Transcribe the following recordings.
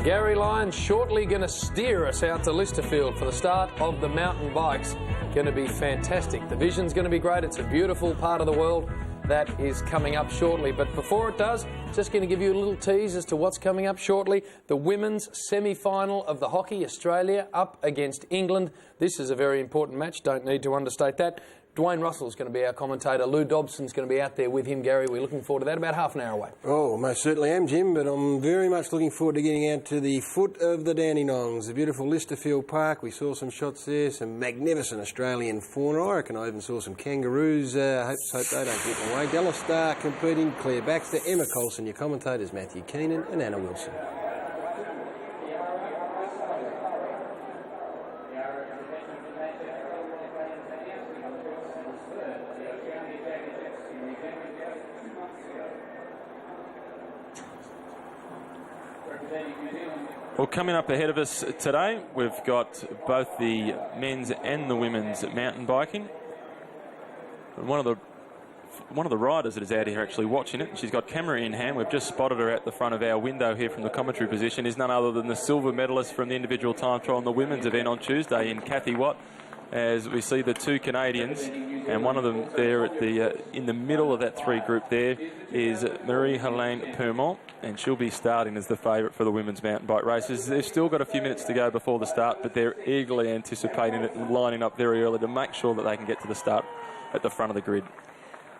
Gary Lyons shortly going to steer us out to Lysterfield for the start of the mountain bikes. Going to be fantastic. The vision's going to be great. It's a beautiful part of the world that is coming up shortly. But before it does, just going to give you a little tease as to what's coming up shortly. The women's semi-final of the Hockey Australia up against England. This is a very important match. Don't need to understate that. Dwayne Russell's going to be our commentator. Lou Dobson's going to be out there with him, Gary. We're looking forward to that. About half an hour away. Oh, most certainly am, Jim, but I'm very much looking forward to getting out to the foot of the Dandenongs, the beautiful Lysterfield Park. We saw some shots there, some magnificent Australian fauna. I reckon I even saw some kangaroos. Hope they don't get in the way. Dallas Star competing, Claire Baxter, Emma Colson, your commentators Matthew Keenan and Anna Wilson. Well, coming up ahead of us today, we've got both the men's and the women's mountain biking. One of the riders that is out here actually watching it, and she's got camera in hand. We've just spotted her at the front of our window here from the commentary position, is none other than the silver medalist from the individual time trial on the women's event on Tuesday in Kathy Watt. As we see the two Canadians, and one of them there at the in the middle of that three group there is Marie-Helene Permont, and she'll be starting as the favourite for the women's mountain bike races. They've still got a few minutes to go before the start, but they're eagerly anticipating it and lining up very early to make sure that they can get to the start at the front of the grid.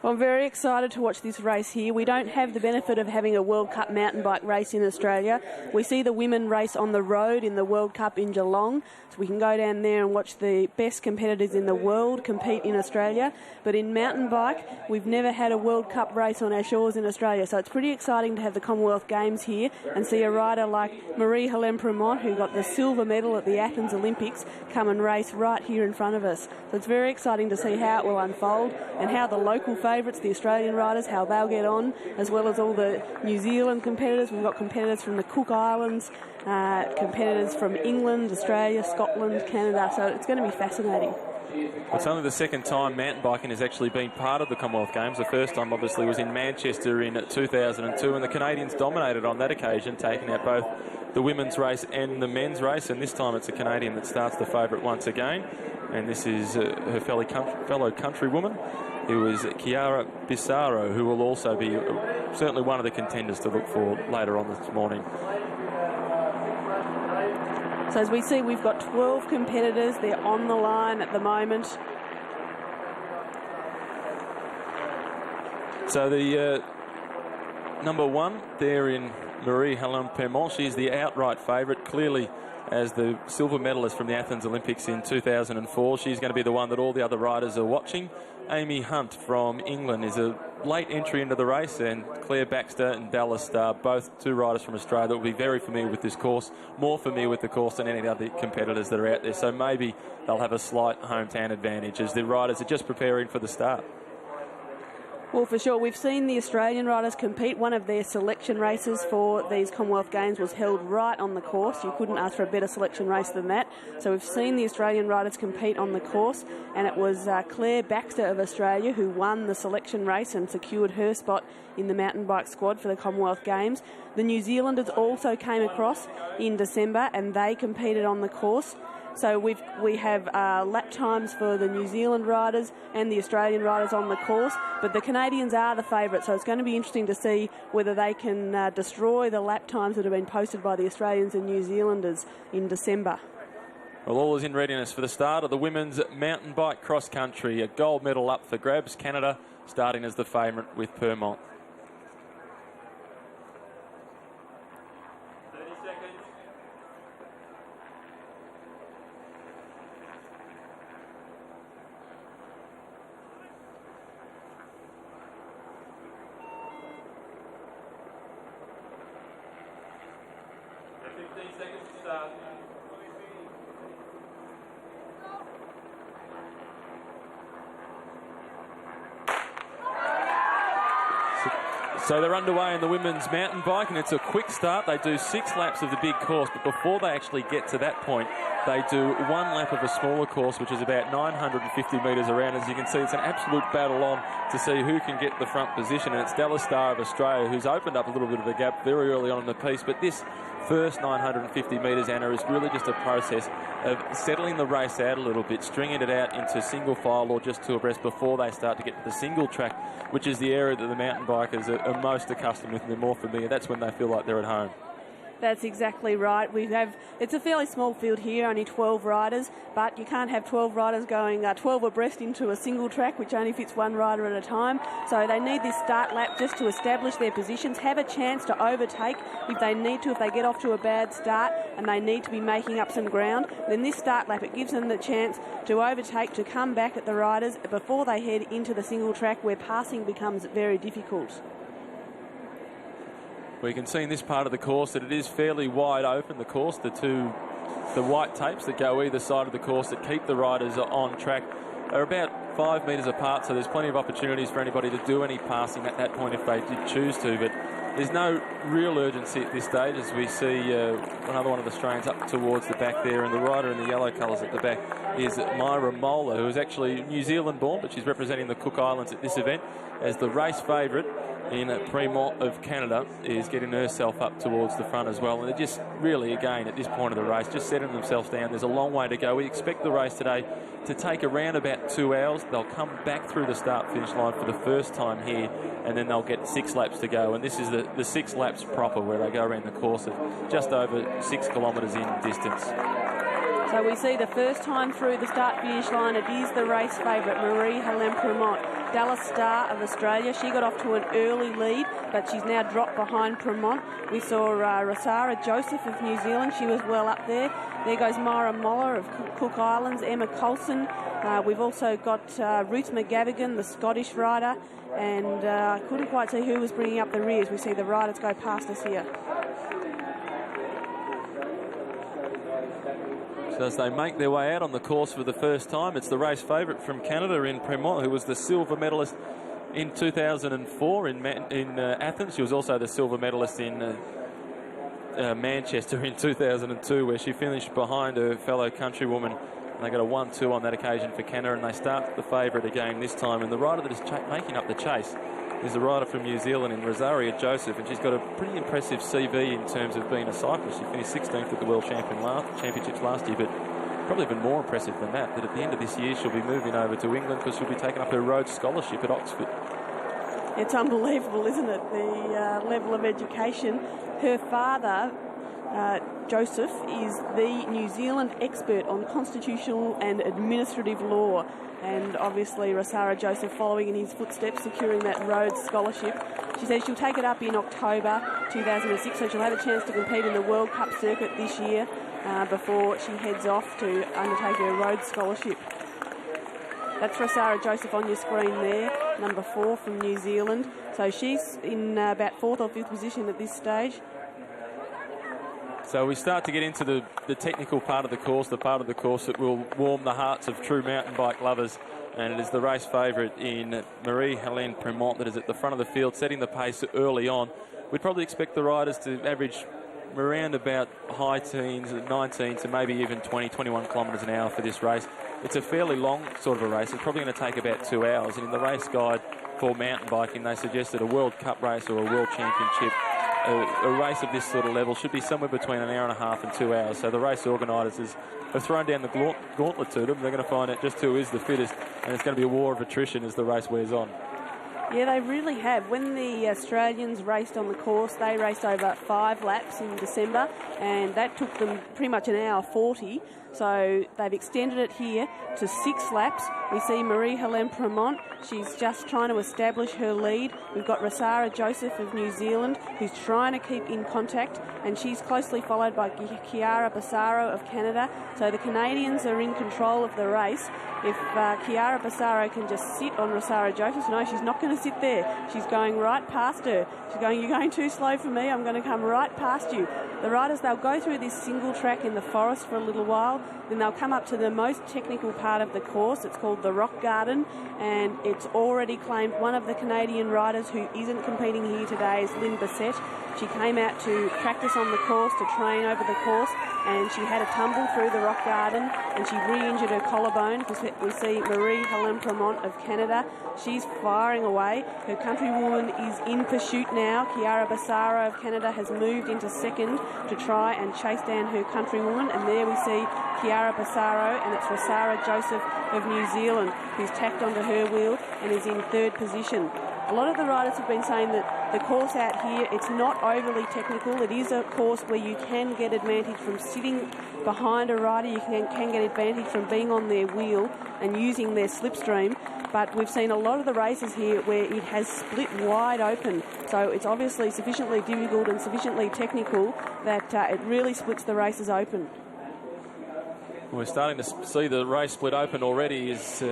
Well, I'm very excited to watch this race here. We don't have the benefit of having a World Cup mountain bike race in Australia. We see the women race on the road in the World Cup in Geelong, so we can go down there and watch the best competitors in the world compete in Australia. But in mountain bike, we've never had a World Cup race on our shores in Australia, so it's pretty exciting to have the Commonwealth Games here and see a rider like Marie-Helene Permont, who got the silver medal at the Athens Olympics, come and race right here in front of us. So it's very exciting to see how it will unfold and how the local favourites, the Australian riders, how they'll get on, as well as all the New Zealand competitors. We've got competitors from the Cook Islands, competitors from England, Australia, Scotland, Canada, so it's going to be fascinating. It's only the second time mountain biking has actually been part of the Commonwealth Games. The first time obviously was in Manchester in 2002, and the Canadians dominated on that occasion, taking out both the women's race and the men's race, and this time it's a Canadian that starts the favourite once again, and this is her fellow countrywoman, who is Chiara Bissaro, who will also be certainly one of the contenders to look for later on this morning. So as we see, we've got 12 competitors. They're on the line at the moment. So the number one there in Marie-Helene Permont, she's the outright favourite, clearly as the silver medalist from the Athens Olympics in 2004. She's going to be the one that all the other riders are watching. Amy Hunt from England is a late entry into the race, and Claire Baxter and Dallas Star, both two riders from Australia that will be very familiar with this course, more familiar with the course than any other competitors that are out there. So maybe they'll have a slight hometown advantage as the riders are just preparing for the start. Well, for sure. We've seen the Australian riders compete. One of their selection races for these Commonwealth Games was held right on the course. You couldn't ask for a better selection race than that. So we've seen the Australian riders compete on the course, and it was Claire Baxter of Australia who won the selection race and secured her spot in the mountain bike squad for the Commonwealth Games. The New Zealanders also came across in December, and they competed on the course. So we have lap times for the New Zealand riders and the Australian riders on the course, but the Canadians are the favourites, so it's going to be interesting to see whether they can destroy the lap times that have been posted by the Australians and New Zealanders in December. Well, all is in readiness for the start of the women's mountain bike cross country. A gold medal up for grabs. Canada starting as the favourite with Permont. 30 seconds. So they're underway in the women's mountain bike, and it's a quick start. They do 6 laps of the big course, but before they actually get to that point, they do 1 lap of a smaller course, which is about 950 metres around. As you can see, it's an absolute battle on to see who can get the front position, and it's Dallas Star of Australia, who's opened up a little bit of a gap very early on in the piece, but this first 950 metres, Anna, is really just a process of settling the race out a little bit, stringing it out into single file or just 2 abreast before they start to get to the single track, which is the area that the mountain bikers are most accustomed with and they're more familiar. That's when they feel like they're at home. That's exactly right. It's a fairly small field here, only 12 riders, but you can't have 12 riders going 12 abreast into a single track, which only fits 1 rider at a time. So they need this start lap just to establish their positions, have a chance to overtake if they need to, if they get off to a bad start and they need to be making up some ground. Then this start lap, it gives them the chance to overtake, to come back at the riders before they head into the single track where passing becomes very difficult. We can see in this part of the course that it is fairly wide open, the course. The white tapes that go either side of the course that keep the riders on track are about 5 metres apart, so there's plenty of opportunities for anybody to do any passing at that point if they did choose to, but there's no real urgency at this stage as we see another one of the Australians up towards the back there, and the rider in the yellow colours at the back is Myra Mola, who is actually New Zealand born, but she's representing the Cook Islands at this event as the race favourite in Fremont of Canada, is getting herself up towards the front as well. And they're just really, again, at this point of the race, just setting themselves down. There's a long way to go. We expect the race today to take around about 2 hours. They'll come back through the start-finish line for the first time here, and then they'll get 6 laps to go. And this is the 6 laps proper, where they go around the course of just over 6 kilometres in distance. So we see the first time through the start-finish line, it is the race favourite, Marie-Helene Premont. Dallas Star of Australia, she got off to an early lead, but she's now dropped behind Premont. We saw Rosara Joseph of New Zealand, she was well up there. There goes Myra Moller of Cook Islands, Emma Coulson. We've also got Ruth McGavigan, the Scottish rider, and I couldn't quite see who was bringing up the rears. We see the riders go past us here. So as they make their way out on the course for the first time, it's the race favourite from Canada in Premont, who was the silver medalist in 2004 in Athens. She was also the silver medalist in Manchester in 2002, where she finished behind her fellow countrywoman. And they got a 1-2 on that occasion for Canada, and they start the favourite again this time. And the rider that is making up the chase is the rider from New Zealand in Rosaria Joseph, and she's got a pretty impressive CV in terms of being a cyclist. She finished 16th at the World Championships last year, but probably even more impressive than that, that at the end of this year she'll be moving over to England because she'll be taking up her Rhodes Scholarship at Oxford. It's unbelievable, isn't it, the level of education. Her father, Joseph, is the New Zealand expert on constitutional and administrative law, and obviously Rosara Joseph following in his footsteps, securing that Rhodes Scholarship. She says she'll take it up in October 2006, so she'll have a chance to compete in the World Cup circuit this year before she heads off to undertake her Rhodes Scholarship. That's Rosara Joseph on your screen there, number 4 from New Zealand. So she's in about 4th or 5th position at this stage. So we start to get into the technical part of the course, the part of the course that will warm the hearts of true mountain bike lovers. And it is the race favourite in Marie-Helene Premont that is at the front of the field, setting the pace early on. We'd probably expect the riders to average around about high teens, 19 to maybe even 20, 21 kilometres an hour for this race. It's a fairly long sort of a race. It's probably going to take about 2 hours. And in the race guide for mountain biking, they suggested a World Cup race or a World Championship, a race of this sort of level should be somewhere between an hour and a half and 2 hours. So the race organisers have thrown down the gauntlet to them. They're going to find out just who is the fittest, and it's going to be a war of attrition as the race wears on. Yeah, they really have. When the Australians raced on the course, they raced over 5 laps in December, and that took them pretty much an hour 40. So they've extended it here to 6 laps. We see Marie-Helene Premont. She's just trying to establish her lead. We've got Rosara Joseph of New Zealand, who's trying to keep in contact, and she's closely followed by Chiara Bassaro of Canada. So the Canadians are in control of the race. If Chiara Bassaro can just sit on Rosara Joseph, no, she's not going to sit there. She's going right past her. She's going, you're going too slow for me. I'm going to come right past you. The riders, they'll go through this single track in the forest for a little while. Then they'll come up to the most technical part of the course. It's called the Rock Garden, and it's already claimed. One of the Canadian riders who isn't competing here today is Lynn Bissett. She came out to practice on the course, to train over the course, and she had a tumble through the Rock Garden, and she re-injured her collarbone. Because we see Marie-Helene Premont of Canada. She's firing away. Her countrywoman is in pursuit now. Chiara Bassaro of Canada has moved into second to try and chase down her countrywoman, and there we see Chiara Bassaro, and it's Rosara Joseph of New Zealand who's tacked onto her wheel and is in third position. A lot of the riders have been saying that the course out here, it's not overly technical. It is a course where you can get advantage from sitting behind a rider. You can get advantage from being on their wheel and using their slipstream. But we've seen a lot of the races here where it has split wide open. So it's obviously sufficiently difficult and sufficiently technical that it really splits the races open. We're starting to see the race split open already. Is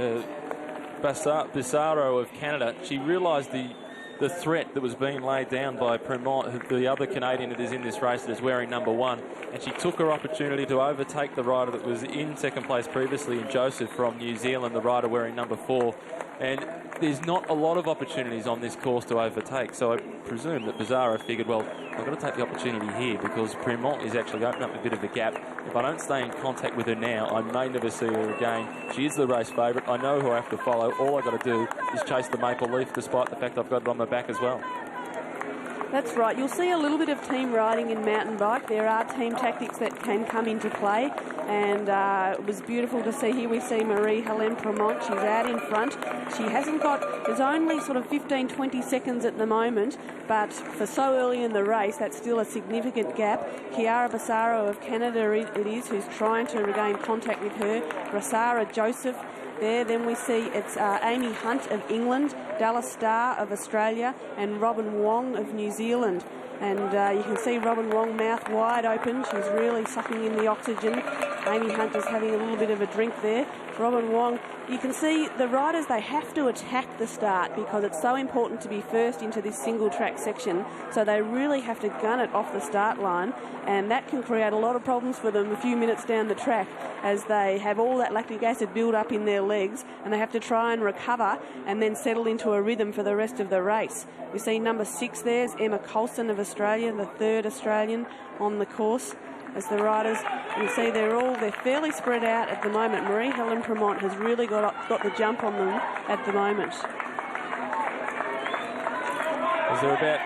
Bassaro of Canada. She realised the threat that was being laid down by Premont, the other Canadian that is in this race that is wearing number 1, and she took her opportunity to overtake the rider that was in second place previously, in Joseph from New Zealand, the rider wearing number 4. And there's not a lot of opportunities on this course to overtake, so I presume that Bassaro figured, well, I've got to take the opportunity here because Premont is actually opening up a bit of a gap. If I don't stay in contact with her now, I may never see her again. She is the race favourite. I know who I have to follow. All I've got to do is chase the Maple Leaf, despite the fact I've got it on my back as well. That's right. You'll see a little bit of team riding in mountain bike. There are team tactics that can come into play, and it was beautiful to see. Here we see Marie-Helene Premont. She's out in front. She hasn't got, there's only sort of 15, 20 seconds at the moment, but for so early in the race, that's still a significant gap. Chiara Bassaro of Canada it is who's trying to regain contact with her. Rosara Joseph there. Then we see it's Amy Hunt of England, Dallas Starr of Australia, and Robin Wong of New Zealand. And you can see Robin Wong mouth wide open. She's really sucking in the oxygen. Amy Hunt is having a little bit of a drink there. Robin Wong, you can see the riders, they have to attack the start because it's so important to be first into this single track section. So they really have to gun it off the start line, and that can create a lot of problems for them a few minutes down the track as they have all that lactic acid build up in their legs, and they have to try and recover and then settle into a rhythm for the rest of the race. We see number 6 there's Emma Coulson of Australia, the third Australian on the course. As the riders, you see they're fairly spread out at the moment. Marie-Helene Premont has really got the jump on them at the moment. Is there about,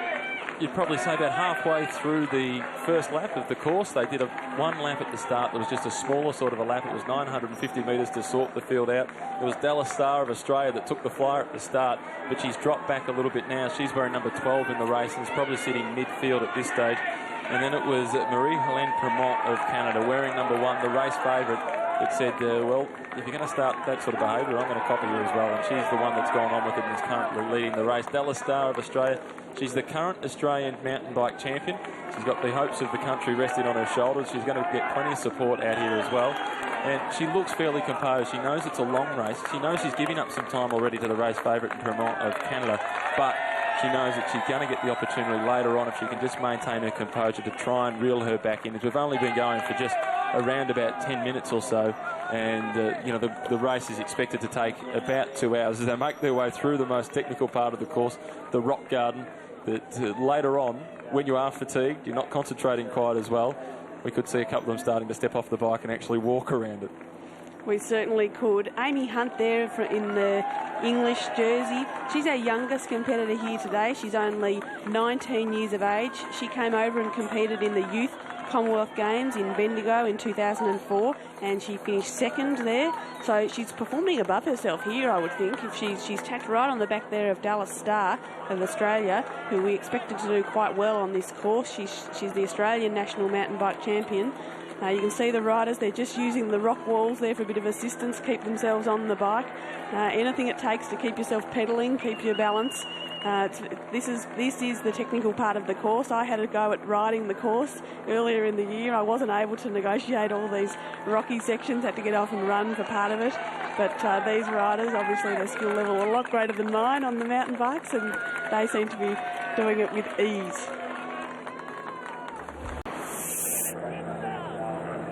you'd probably say about halfway through the first lap of the course. They did one lap at the start that was just a smaller sort of a lap. It was 950 metres to sort the field out. It was Dallas Starr of Australia that took the flyer at the start, but she's dropped back a little bit now. She's wearing number 12 in the race and is probably sitting midfield at this stage. And then it was Marie-Helene Premont of Canada wearing number 1, the race favourite, that said, well, if you're going to start that sort of behaviour, I'm going to copy you as well. And she's the one that's gone on with it and is currently leading the race. Dallas Starr of Australia, she's the current Australian mountain bike champion. She's got the hopes of the country resting on her shoulders. She's going to get plenty of support out here as well. And she looks fairly composed. She knows it's a long race. She knows she's giving up some time already to the race favourite in Premont of Canada. But she knows that she's going to get the opportunity later on if she can just maintain her composure to try and reel her back in. We've only been going for just around about 10 minutes or so, and the race is expected to take about 2 hours as they make their way through the most technical part of the course, the Rock Garden, that later on, when you are fatigued, you're not concentrating quite as well. We could see a couple of them starting to step off the bike and actually walk around it. We certainly could. Amy Hunt there in the English jersey. She's our youngest competitor here today. She's only 19 years of age. She came over and competed in the Youth Commonwealth Games in Bendigo in 2004, and she finished second there. So she's performing above herself here, I would think. If she's tacked right on the back there of Dallas Starr of Australia, who we expected to do quite well on this course. She's the Australian National Mountain Bike Champion. You can see the riders, they're just using the rock walls there for a bit of assistance, keep themselves on the bike. Anything it takes to keep yourself pedalling, keep your balance. This is the technical part of the course. I had a go at riding the course earlier in the year. I wasn't able to negotiate all these rocky sections, had to get off and run for part of it. But these riders, obviously their skill level a lot greater than mine on the mountain bikes, and they seem to be doing it with ease.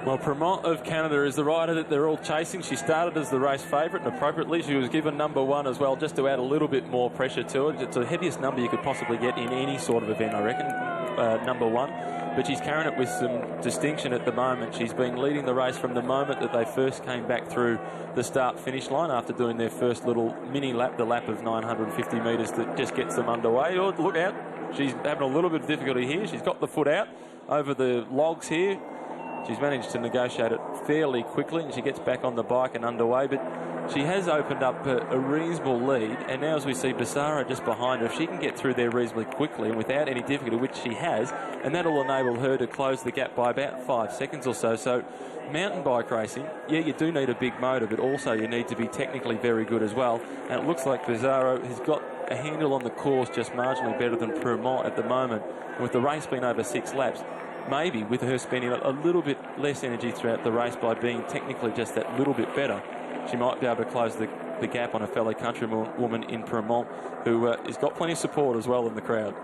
Well, Premont of Canada is the rider that they're all chasing. She started as the race favourite, and appropriately she was given number 1 as well, just to add a little bit more pressure to it. It's the heaviest number you could possibly get in any sort of event, I reckon, number 1. But she's carrying it with some distinction at the moment. She's been leading the race from the moment that they first came back through the start-finish line after doing their first little mini lap, the lap of 950 metres that just gets them underway. Oh, look out. She's having a little bit of difficulty here. She's got the foot out over the logs here. She's managed to negotiate it fairly quickly, and she gets back on the bike and underway, but she has opened up a reasonable lead, and now as we see Bissaro just behind her, if she can get through there reasonably quickly and without any difficulty, which she has, and that'll enable her to close the gap by about 5 seconds or so. So mountain bike racing, yeah, you do need a big motor, but also you need to be technically very good as well, and it looks like Bissaro has got a handle on the course just marginally better than Premont at the moment. With the race being over 6 laps, maybe with her spending a little bit less energy throughout the race by being technically just that little bit better, she might be able to close the gap on a fellow countrywoman in Premont, who has got plenty of support as well in the crowd.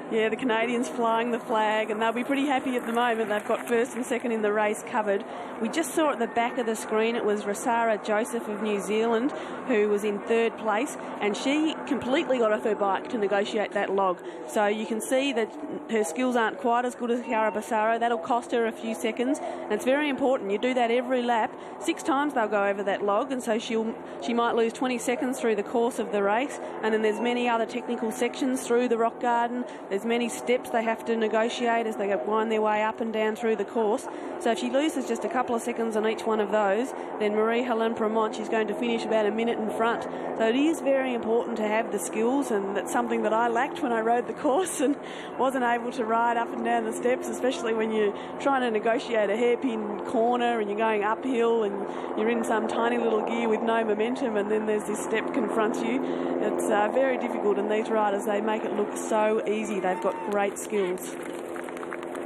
Yeah, the Canadians flying the flag, and they'll be pretty happy at the moment. They've got first and second in the race covered. We just saw at the back of the screen it was Rosara Joseph of New Zealand who was in third place, and she completely got off her bike to negotiate that log. So you can see that her skills aren't quite as good as Chiara Bissaro. That'll cost her a few seconds, and it's very important. You do that every lap. 6 times they'll go over that log, and so she might lose 20 seconds through the course of the race. And then there's many other technical sections through the rock garden. There's many steps they have to negotiate as they wind their way up and down through the course. So if she loses just a couple of seconds on each one of those, then Marie-Helene Premont, she's going to finish about a minute in front. So it is very important to have the skills, and that's something that I lacked when I rode the course and wasn't able to ride up and down the steps, especially when you're trying to negotiate a hairpin corner and you're going uphill and you're in some tiny little gear with no momentum, and then there's this step confronts you. It's very difficult, and these riders, they make it look so easy. They've got great skills.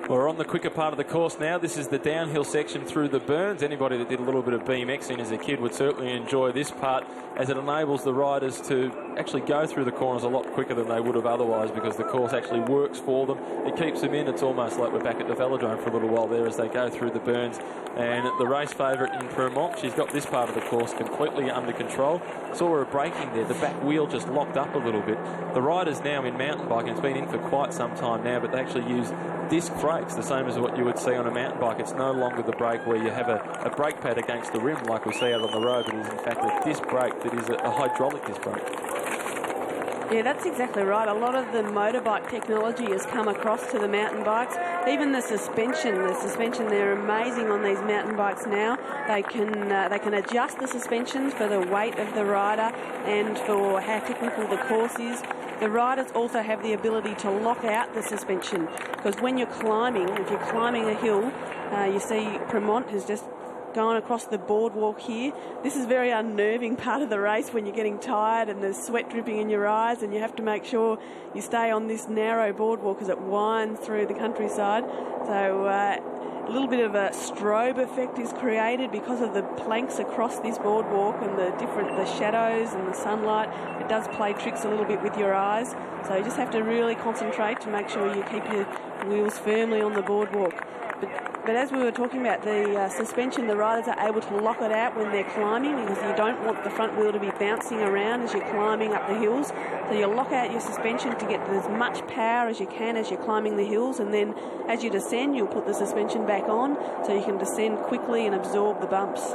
We're on the quicker part of the course now. This is the downhill section through the Burns. Anybody that did a little bit of BMXing as a kid would certainly enjoy this part, as it enables the riders to actually go through the corners a lot quicker than they would have otherwise, because the course actually works for them. It keeps them in. It's almost like we're back at the velodrome for a little while there as they go through the Burns. And the race favourite in Premont, she's got this part of the course completely under control. Saw her braking there. The back wheel just locked up a little bit. The riders now in mountain biking, it's been in for quite some time now, but they actually use disc brakes, the same as what you would see on a mountain bike. It's no longer the brake where you have a brake pad against the rim like we see out on the road, but it is in fact a disc brake that is a hydraulic disc brake. Yeah, that's exactly right. A lot of the motorbike technology has come across to the mountain bikes. Even the suspension, they're amazing on these mountain bikes now. They can adjust the suspensions for the weight of the rider and for how technical the course is. The riders also have the ability to lock out the suspension, because when you're climbing, if you're climbing a hill, you see Premont has just going across the boardwalk here. This is a very unnerving part of the race when you're getting tired and there's sweat dripping in your eyes, and you have to make sure you stay on this narrow boardwalk as it winds through the countryside. So a little bit of a strobe effect is created because of the planks across this boardwalk and the shadows and the sunlight. It does play tricks a little bit with your eyes. So you just have to really concentrate to make sure you keep your wheels firmly on the boardwalk. But as we were talking about, the suspension, the riders are able to lock it out when they're climbing, because you don't want the front wheel to be bouncing around as you're climbing up the hills. So you lock out your suspension to get as much power as you can as you're climbing the hills, and then as you descend, you'll put the suspension back on so you can descend quickly and absorb the bumps.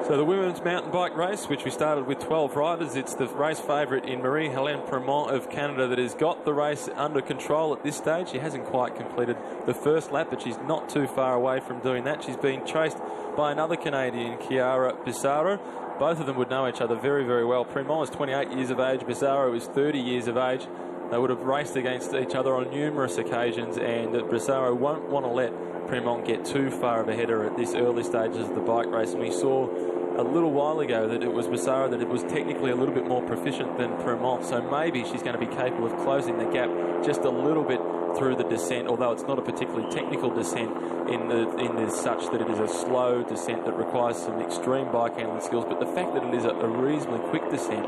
So the women's mountain bike race, which we started with 12 riders, it's the race favourite in Marie-Helene Premont of Canada that has got the race under control at this stage. She hasn't quite completed the first lap, but she's not too far away from doing that. She's being chased by another Canadian, Chiara Bissaro. Both of them would know each other very, very well. Premont is 28 years of age, Bissaro is 30 years of age. They would have raced against each other on numerous occasions, and Bissaro won't want to let Premont get too far of a header at this early stages of the bike race. And we saw a little while ago that it was Bissara that it was technically a little bit more proficient than Premont, so maybe she's going to be capable of closing the gap just a little bit through the descent, although it's not a particularly technical descent in the such that it is a slow descent that requires some extreme bike handling skills, but the fact that it is a reasonably quick descent,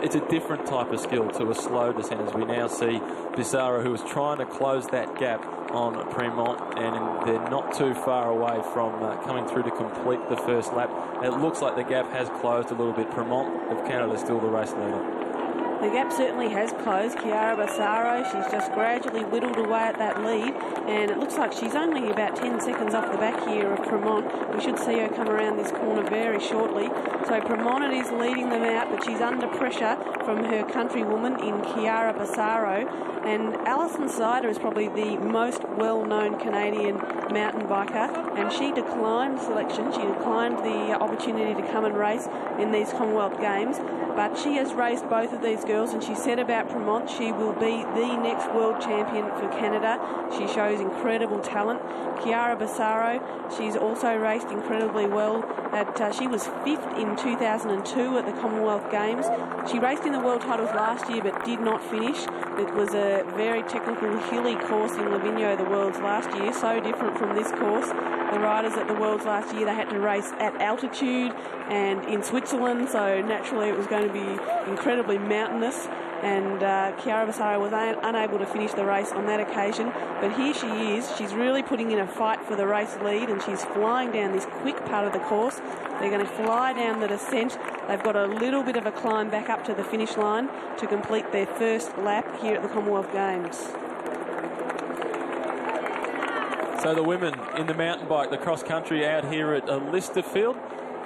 it's a different type of skill to a slow descent, as we now see Bissara, who is trying to close that gap on Premont, and they're not too far away from coming through to complete the first lap. It looks like the gap has closed a little bit. Premont of Canada is still the race leader. The gap certainly has closed. Chiara Bissara, she's just gradually whittled away at that lead, and it looks like she's only about 10 seconds off the back here of Premont. We should see her come around this corner very shortly. So Premont is leading them out, but she's under pressure from her countrywoman in Chiara Bissara. And Alison Sider is probably the most well-known Canadian mountain biker, and she declined selection. She declined the opportunity to come and race in these Commonwealth Games, but she has raced both of these girls, and she said about Premont she will be the next world champion for Canada. She shows incredible talent. Chiara Bissara, she's also raced incredibly well. She was 5th in 2002 at the Commonwealth Games. She raced in the world titles last year but did not finish. It was a very technical hilly course in Livigno, the Worlds last year, so different from this course. The riders at the Worlds last year, they had to race at altitude and in Switzerland, so naturally it was going to be incredibly mountainous, and Chiara Bissara was unable to finish the race on that occasion. But here she is. She's really putting in a fight for the race lead, and she's flying down this quick part of the course. They're going to fly down the descent. They've got a little bit of a climb back up to the finish line to complete their first lap here at the Commonwealth Games. So the women in the mountain bike, the cross country out here at Lysterfield.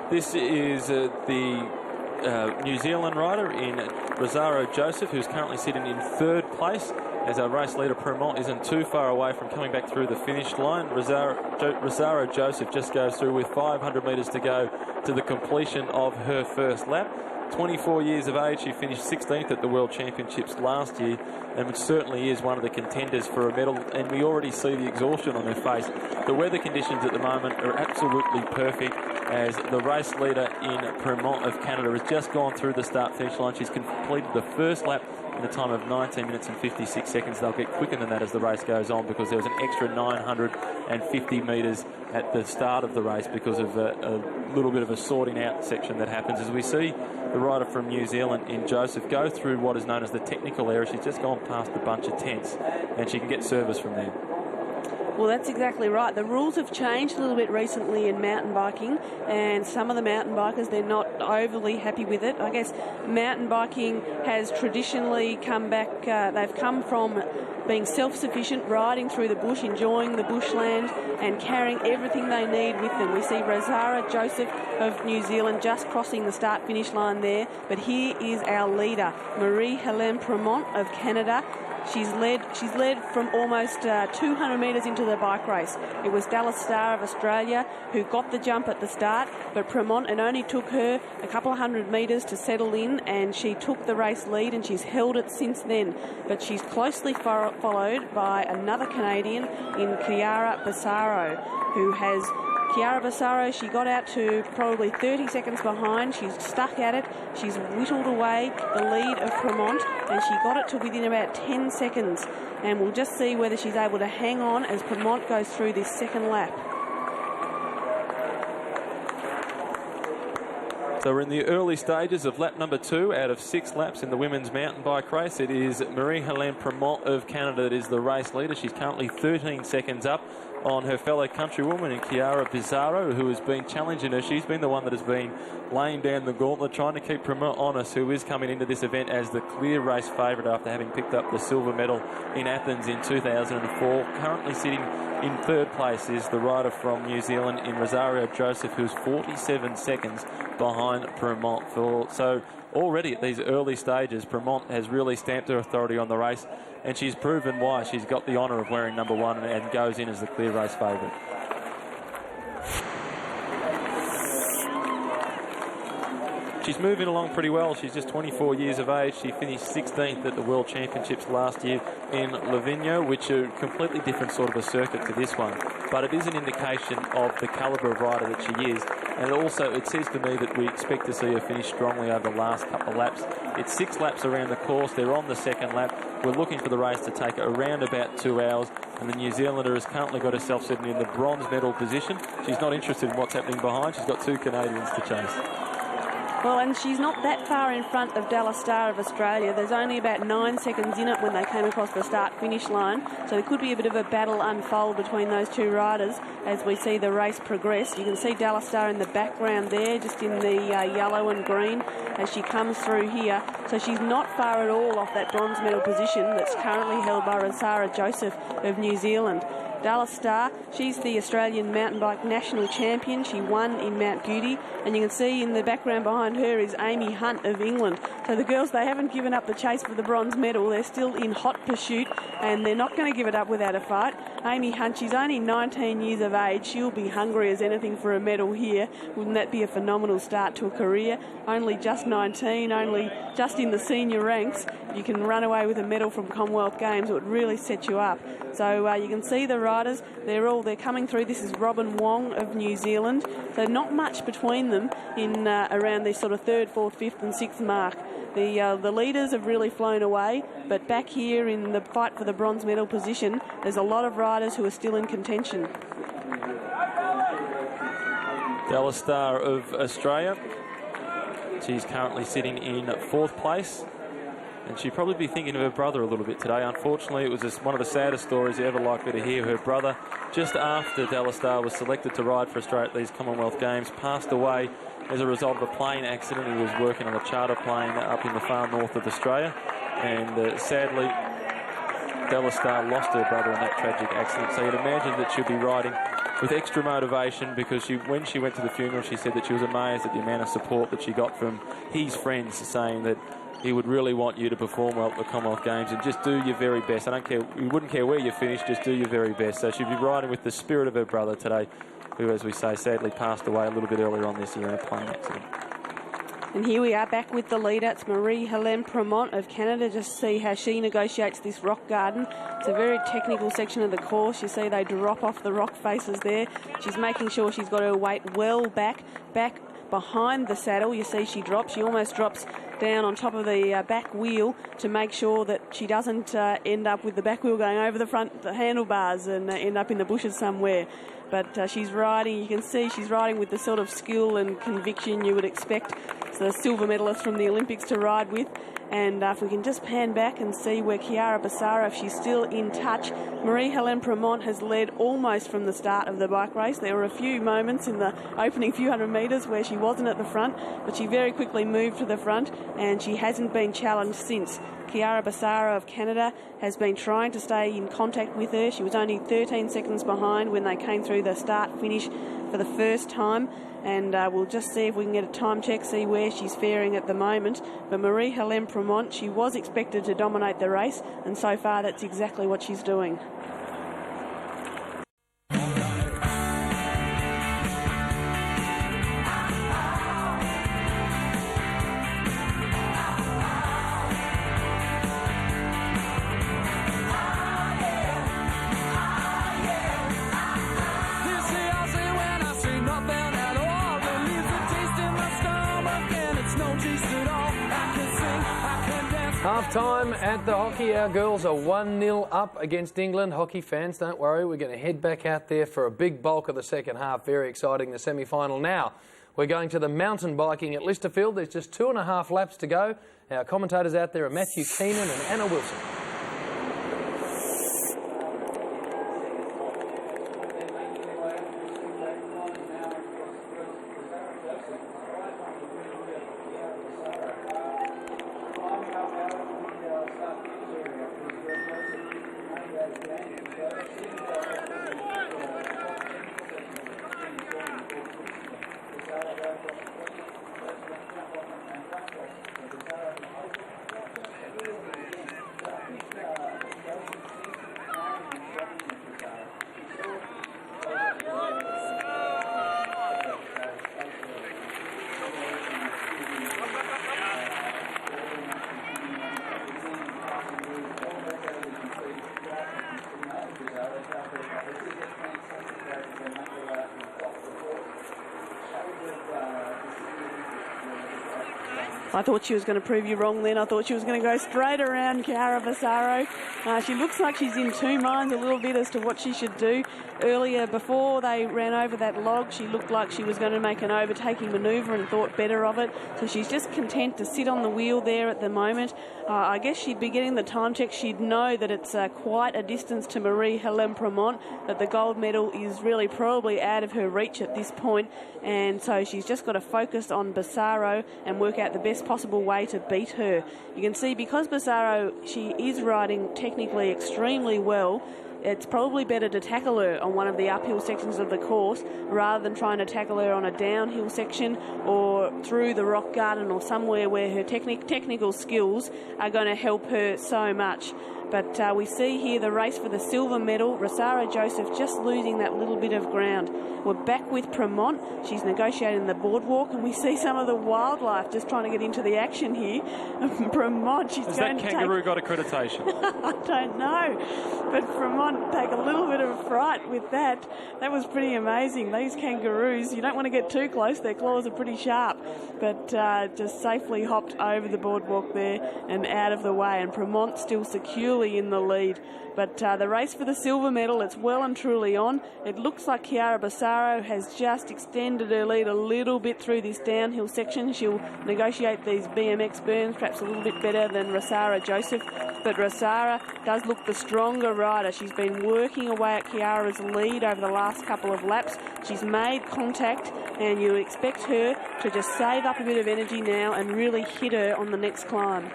This is the New Zealand rider in Rosario Joseph, who's currently sitting in 3rd place, as our race leader Premont isn't too far away from coming back through the finish line. Rosario Joseph just goes through with 500 metres to go to the completion of her first lap. 24 years of age, she finished 16th at the World Championships last year, and it certainly is one of the contenders for a medal, and we already see the exhaustion on her face. The weather conditions at the moment are absolutely perfect, as the race leader in Premont of Canada has just gone through the start-finish line. She's completed the first lap in a time of 19 minutes and 56 seconds. They'll get quicker than that as the race goes on, because there was an extra 950 metres at the start of the race because of a little bit of a sorting out section that happens. As we see the rider from New Zealand in Joseph go through what is known as the technical area, she's just gone past a bunch of tents, and she can get service from there. Well, that's exactly right. The rules have changed a little bit recently in mountain biking, and some of the mountain bikers, they're not overly happy with it. I guess mountain biking has traditionally come back, they've come from being self-sufficient, riding through the bush, enjoying the bushland and carrying everything they need with them. We see Rosario Joseph of New Zealand just crossing the start-finish line there, but here is our leader, Marie-Helene Premont of Canada. She's led from almost 200 metres into the bike race. It was Dallas Star of Australia who got the jump at the start, but Premont, it only took her a couple of hundred metres to settle in, and she took the race lead, and she's held it since then. But she's closely followed by another Canadian in Chiara Bissara, who has... Chiara Bissara, she got out to probably 30 seconds behind. She's stuck at it. She's whittled away the lead of Premont, and she got it to within about 10 seconds. And we'll just see whether she's able to hang on as Premont goes through this second lap. So we're in the early stages of lap number 2 out of 6 laps in the women's mountain bike race. It is Marie-Helene Premont of Canada that is the race leader. She's currently 13 seconds up on her fellow countrywoman in Chiara Bissara, who has been challenging her. She's been the one that has been laying down the gauntlet, trying to keep Premont honest, who is coming into this event as the clear race favourite after having picked up the silver medal in Athens in 2004. Currently sitting in 3rd place is the rider from New Zealand in Rosario Joseph, who's 47 seconds behind Premont. So already at these early stages, Premont has really stamped her authority on the race, and she's proven why. She's got the honour of wearing number 1 and goes in as the clear race favourite. She's moving along pretty well. She's just 24 years of age. She finished 16th at the World Championships last year in Livigno, which are a completely different sort of a circuit to this one. But it is an indication of the calibre of rider that she is. And also, it says to me that we expect to see her finish strongly over the last couple of laps. It's 6 laps around the course. They're on the second lap. We're looking for the race to take around about 2 hours. And the New Zealander has currently got herself sitting in the bronze medal position. She's not interested in what's happening behind. She's got 2 Canadians to chase. Well, and she's not that far in front of Dallas Star of Australia. There's only about 9 seconds in it when they came across the start-finish line. So there could be a bit of a battle unfold between those 2 riders as we see the race progress. You can see Dallas Star in the background there, just in the yellow and green as she comes through here. So she's not far at all off that bronze medal position that's currently held by Sarah Joseph of New Zealand. Dallas Star, she's the Australian mountain bike national champion. She won in Mount Beauty, and you can see in the background behind her is Amy Hunt of England. So the girls, they haven't given up the chase for the bronze medal. They're still in hot pursuit, and they're not going to give it up without a fight. Amy Hunt, she's only 19 years of age. She'll be hungry as anything for a medal here. Wouldn't that be a phenomenal start to a career? Only just 19, only just in the senior ranks. You can run away with a medal from Commonwealth Games. It would really set you up. So you can see the riders, they're coming through. This is Robin Wong of New Zealand. So not much between them in around the sort of 3rd, 4th, 5th and 6th mark. The leaders have really flown away, but back here in the fight for the bronze medal position, there's a lot of riders who are still in contention. Dallas Star of Australia. She's currently sitting in 4th place. And she'd probably be thinking of her brother a little bit today. Unfortunately, it was just one of the saddest stories you're ever likely to hear. Her brother, just after Dallas Star was selected to ride for Australia at these Commonwealth Games, passed away as a result of a plane accident. He was working on a charter plane up in the far north of Australia. And sadly, Dallas Star lost her brother in that tragic accident. So you'd imagine that she'll be riding with extra motivation, because when she went to the funeral, she said that she was amazed at the amount of support that she got from his friends, saying that he would really want you to perform well at the Commonwealth Games and just do your very best. I don't care, we wouldn't care where you finish, just do your very best. So she'll be riding with the spirit of her brother today, who, as we say, sadly passed away a little bit earlier on this year in a plane accident. And here we are back with the leader. It's Marie-Helene Premont of Canada. Just see how she negotiates this rock garden. It's a very technical section of the course. You see they drop off the rock faces there. She's making sure she's got her weight well back behind the saddle. You see she drops. She almost drops down on top of the back wheel to make sure that she doesn't end up with the back wheel going over the front handlebars and end up in the bushes somewhere. But she's riding, you can see she's riding with the sort of skill and conviction you would expect the silver medalist from the Olympics to ride with. And if we can just pan back and see where Chiara Bassara, if she's still in touch. Marie-Helene Premont has led almost from the start of the bike race. There were a few moments in the opening few hundred metres where she wasn't at the front, but she very quickly moved to the front, and she hasn't been challenged since. Chiara Bassara of Canada has been trying to stay in contact with her. She was only 13 seconds behind when they came through the start-finish for the first time. And we'll just see if we can get a time check, see where she's faring at the moment. But Marie-Helene Premont, she was expected to dominate the race, and so far that's exactly what she's doing. Half-time at the hockey. Our girls are 1-0 up against England. Hockey fans, don't worry. We're going to head back out there for a big bulk of the second half. Very exciting, the semi-final. Now, we're going to the mountain biking at Lysterfield. There's just 2.5 laps to go. Our commentators out there are Matthew Keenan and Anna Wilson. I thought she was going to prove you wrong then. I thought she was going to go straight around Chiara Bassaro. She looks like she's in two minds a little bit as to what she should do. Earlier, before they ran over that log, she looked like she was going to make an overtaking manoeuvre and thought better of it. So she's just content to sit on the wheel there at the moment. I guess she'd be getting the time check. She'd know that it's quite a distance to Marie-Helene Premont, that the gold medal is really probably out of her reach at this point, and so she's just got to focus on Bassaro and work out the best possible way to beat her. You can see, because Bassaro, she is riding technically extremely well, it's probably better to tackle her on one of the uphill sections of the course rather than trying to tackle her on a downhill section or through the rock garden or somewhere where her technical skills are going to help her so much. But we see here the race for the silver medal. Rosario Joseph just losing that little bit of ground. We're back with Premont. She's negotiating the boardwalk, and we see some of the wildlife just trying to get into the action here. Premont, she's Has going that to kangaroo got accreditation? I don't know, but Premont take a little bit of a fright with that. That was pretty amazing. These kangaroos, you don't want to get too close. Their claws are pretty sharp, but just safely hopped over the boardwalk there and out of the way. And Premont still securely in the lead. But the race for the silver medal, it's well and truly on. It looks like Chiara Bassaro has just extended her lead a little bit through this downhill section. She'll negotiate these BMX berms perhaps a little bit better than Rosario Joseph. But Rosario does look the stronger rider. She's been working away at Chiara's lead over the last couple of laps. She's made contact, and you expect her to just save up a bit of energy now and really hit her on the next climb.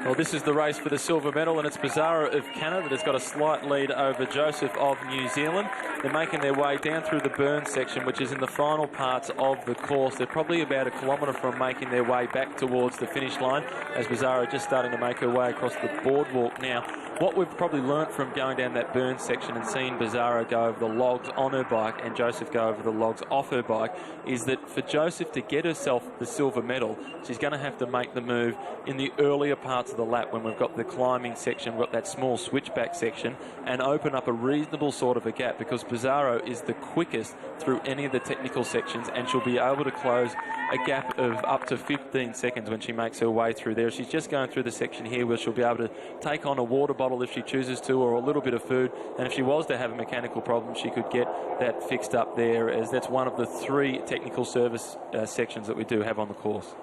Well, this is the race for the silver medal, and it's Bassaro of Canada that's got a slight lead over Joseph of New Zealand. They're making their way down through the burn section, which is in the final parts of the course. They're probably about a kilometre from making their way back towards the finish line, as Bassaro just starting to make her way across the boardwalk now. What we've probably learnt from going down that burn section and seeing Bassaro go over the logs on her bike and Joseph go over the logs off her bike is that for Joseph to get herself the silver medal, she's going to have to make the move in the earlier parts of the lap when we've got the climbing section, we've got that small switchback section, and open up a reasonable sort of a gap, because Bassaro is the quickest through any of the technical sections, and she'll be able to close a gap of up to 15 seconds when she makes her way through there. She's just going through the section here where she'll be able to take on a water bottle if she chooses to, or a little bit of food, and if she was to have a mechanical problem, she could get that fixed up there, as that's one of the 3 technical service sections that we do have on the course.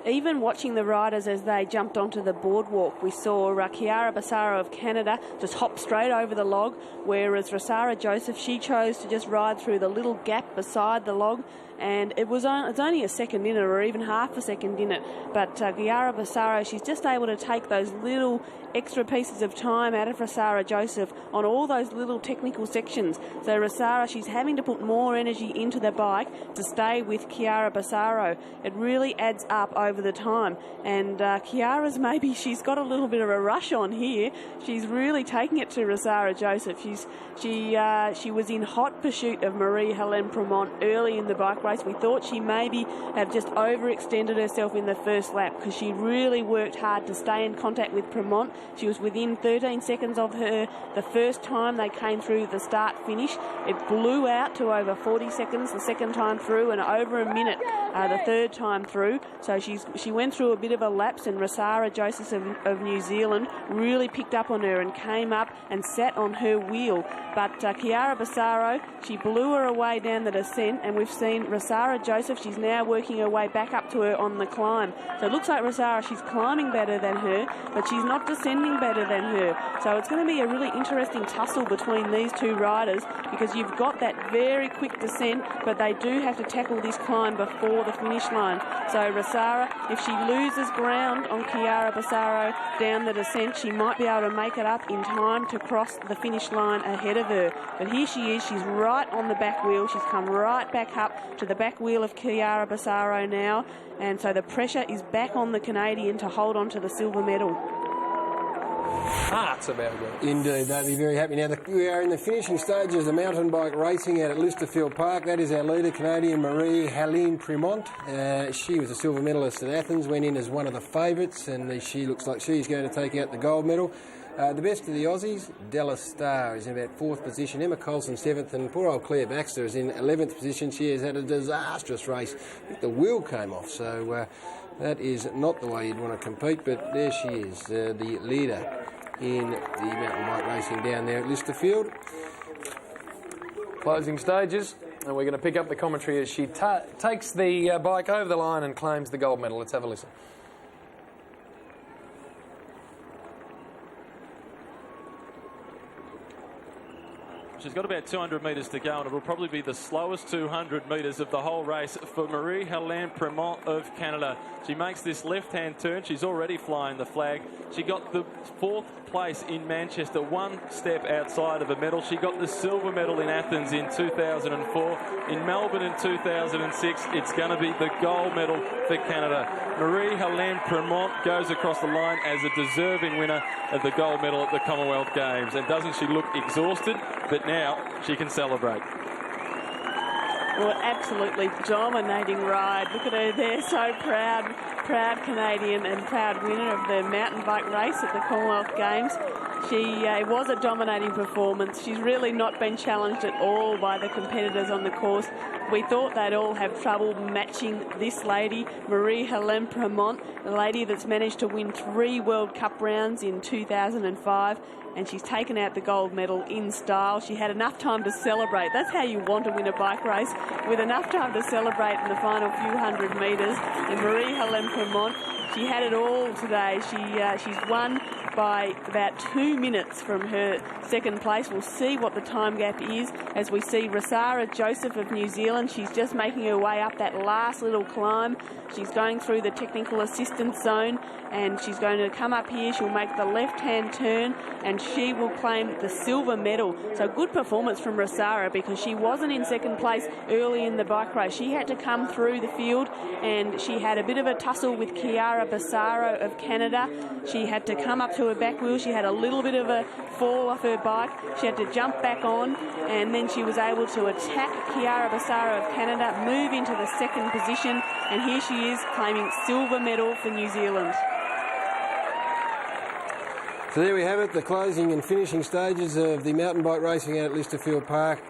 Even watching the riders as they jumped onto the boardwalk, we saw Chiara Bassaro of Canada just hop straight over the log, whereas Rosario Joseph, she chose to just ride through the little gap beside the log, and it's only a second in it, or even half a second in it, but Chiara Bassaro, she's just able to take those little extra pieces of time out of Rosario Joseph on all those little technical sections. So Rosario, she's having to put more energy into the bike to stay with Chiara Bassaro. It really adds up over the time, and Chiara's maybe she's got a little bit of a rush on here. She's really taking it to Rosario Joseph. She was in hot pursuit of Marie-Helene Premont early in the bike race. We thought she maybe have just overextended herself in the first lap, because she really worked hard to stay in contact with Premont. She was within 13 seconds of her the first time they came through the start-finish. It blew out to over 40 seconds the second time through, and over a minute the third time through. So she went through a bit of a lapse, and Rosario Joseph of New Zealand really picked up on her and came up and sat on her wheel. But Chiara Bassaro, she blew her away down the descent, and we've seen Rosario Joseph, she's now working her way back up to her on the climb. So it looks like Rosario, she's climbing better than her, but she's not descending better than her. So it's going to be a really interesting tussle between these two riders, because you've got that very quick descent, but they do have to tackle this climb before the finish line. So Rosario, if she loses ground on Chiara Bassaro down the descent, she might be able to make it up in time to cross the finish line ahead of her. But here she is, she's right on the back wheel. She's come right back up to the back wheel of Chiara Bassaro now, and so the pressure is back on the Canadian to hold on to the silver medal. Hearts about it. Indeed, they'll be very happy. Now, we are in the finishing stages of the mountain bike racing out at Lysterfield Park. That is our leader, Canadian Marie-Helene Premont. She was a silver medalist at Athens, went in as one of the favourites, and she looks like she's going to take out the gold medal. The best of the Aussies, Della Star is in about 4th position, Emma Colson 7th, and poor old Claire Baxter is in 11th position. She has had a disastrous race. I think the wheel came off, so That is not the way you'd want to compete, but there she is, the leader in the mountain bike racing down there at Lysterfield. Closing stages, and we're going to pick up the commentary as she takes the bike over the line and claims the gold medal. Let's have a listen. She's got about 200 metres to go, and it will probably be the slowest 200 metres of the whole race for Marie-Helene Premont of Canada. She makes this left-hand turn. She's already flying the flag. She got the 4th place in Manchester, one step outside of a medal. She got the silver medal in Athens in 2004. In Melbourne in 2006, it's going to be the gold medal for Canada. Marie-Helene Premont goes across the line as a deserving winner of the gold medal at the Commonwealth Games. And doesn't she look exhausted? But now she can celebrate. Well, absolutely dominating ride. Look at her there, so proud. Proud Canadian and proud winner of the mountain bike race at the Commonwealth Games. It was a dominating performance. She's really not been challenged at all by the competitors on the course. We thought they'd all have trouble matching this lady, Marie-Helene Premont, a lady that's managed to win 3 World Cup rounds in 2005. And she's taken out the gold medal in style. She had enough time to celebrate. That's how you want to win a bike race, with enough time to celebrate in the final few hundred metres. And Marie-Helene Premont, she had it all today. She's won by about 2 minutes from her second place. We'll see what the time gap is as we see Rosara Joseph of New Zealand. She's just making her way up that last little climb. She's going through the technical assistance zone, and she's going to come up here. She'll make the left-hand turn, and she will claim the silver medal. So good performance from Rosara, because she wasn't in second place early in the bike race. She had to come through the field, and she had a bit of a tussle with Chiara Bassaro of Canada. She had to come up to her back wheel. She had a little bit of a fall off her bike. She had to jump back on, and then she was able to attack Chiara Bassaro of Canada, move into the second position, and here she is claiming silver medal for New Zealand. So there we have it, the closing and finishing stages of the mountain bike racing out at Lysterfield Park.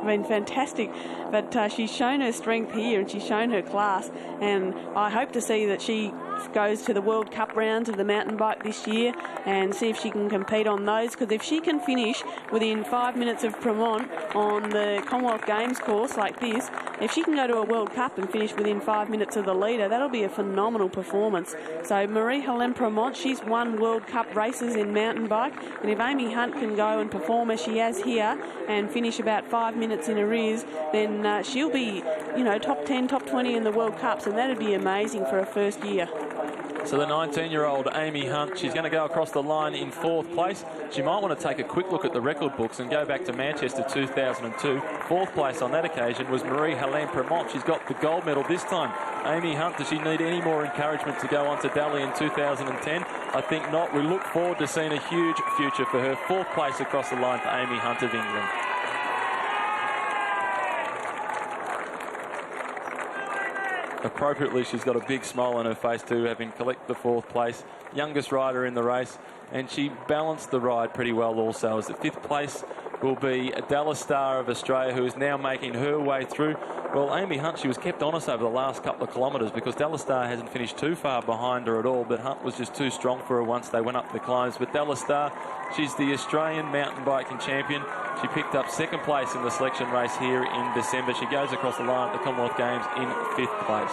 Been fantastic, but she's shown her strength here and she's shown her class, and I hope to see that she goes to the World Cup rounds of the mountain bike this year and see if she can compete on those, because if she can finish within 5 minutes of Premont on the Commonwealth Games course like this, if she can go to a World Cup and finish within 5 minutes of the leader, that'll be a phenomenal performance. So Marie-Helene Premont, she's won World Cup races in mountain bike, and if Amy Hunt can go and perform as she has here and finish about 5 minutes in arrears, then she'll be, top 10, top 20 in the World Cups, and that'd be amazing for her first year. So the 19-year-old Amy Hunt, she's going to go across the line in 4th place. She might want to take a quick look at the record books and go back to Manchester 2002. 4th place on that occasion was Marie-Helene Premont. She's got the gold medal this time. Amy Hunt, does she need any more encouragement to go on to Delhi in 2010? I think not. We look forward to seeing a huge future for her. 4th place across the line for Amy Hunt of England. Appropriately, she's got a big smile on her face too, having collected the 4th place, youngest rider in the race, and she balanced the ride pretty well also, as the 5th place will be Dallas Star of Australia, who is now making her way through. Well, Amy Hunt, she was kept honest over the last couple of kilometres because Dallas Star hasn't finished too far behind her at all, but Hunt was just too strong for her once they went up the climbs. But Dallas Star, she's the Australian mountain biking champion. She picked up 2nd place in the selection race here in December. She goes across the line at the Commonwealth Games in 5th place.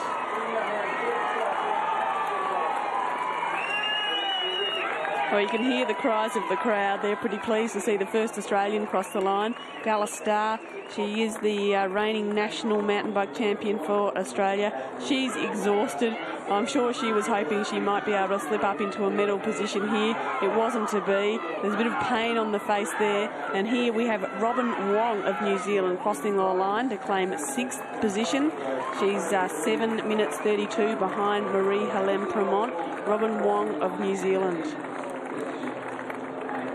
Well, you can hear the cries of the crowd. They're pretty pleased to see the first Australian cross the line. Dallas Star, she is the reigning national mountain bike champion for Australia. She's exhausted, I'm sure she was hoping she might be able to slip up into a medal position here. It wasn't to be. There's a bit of pain on the face there. And here we have Robin Wong of New Zealand crossing the line to claim 6th position. She's 7 minutes 32 behind Marie-Helene Premont. Robin Wong of New Zealand.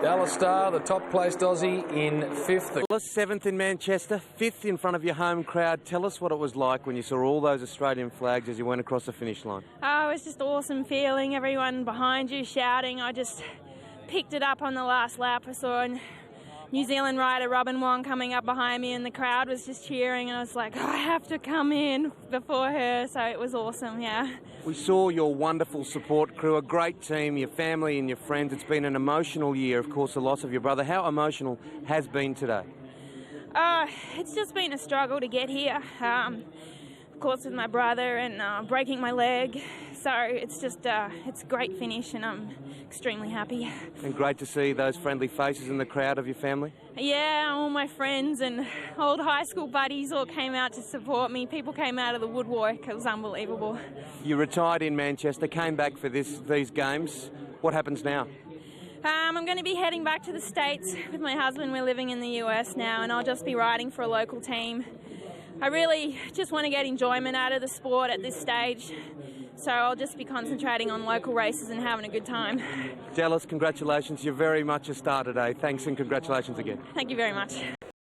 Dallas Star, the top-placed Aussie, in 5th. 7th in Manchester, 5th in front of your home crowd. Tell us what it was like when you saw all those Australian flags as you went across the finish line. Oh, it was just awesome feeling, everyone behind you shouting. I just picked it up on the last lap. I saw New Zealand rider Robin Wong coming up behind me and the crowd was just cheering, and I was like, oh, I have to come in before her, so it was awesome, yeah. We saw your wonderful support crew, a great team, your family and your friends. It's been an emotional year, of course, the loss of your brother. How emotional has been today? It's just been a struggle to get here. Of course, with my brother and breaking my leg. So it's just, it's a great finish and I'm extremely happy. And great to see those friendly faces in the crowd of your family? Yeah, all my friends and old high school buddies all came out to support me. People came out of the woodwork. It was unbelievable. You retired in Manchester, came back for these games. What happens now? I'm going to be heading back to the States with my husband. We're living in the US now and I'll just be riding for a local team. I really just want to get enjoyment out of the sport at this stage. So I'll just be concentrating on local races and having a good time. Dallas, congratulations. You're very much a star today. Thanks and congratulations again. Thank you very much.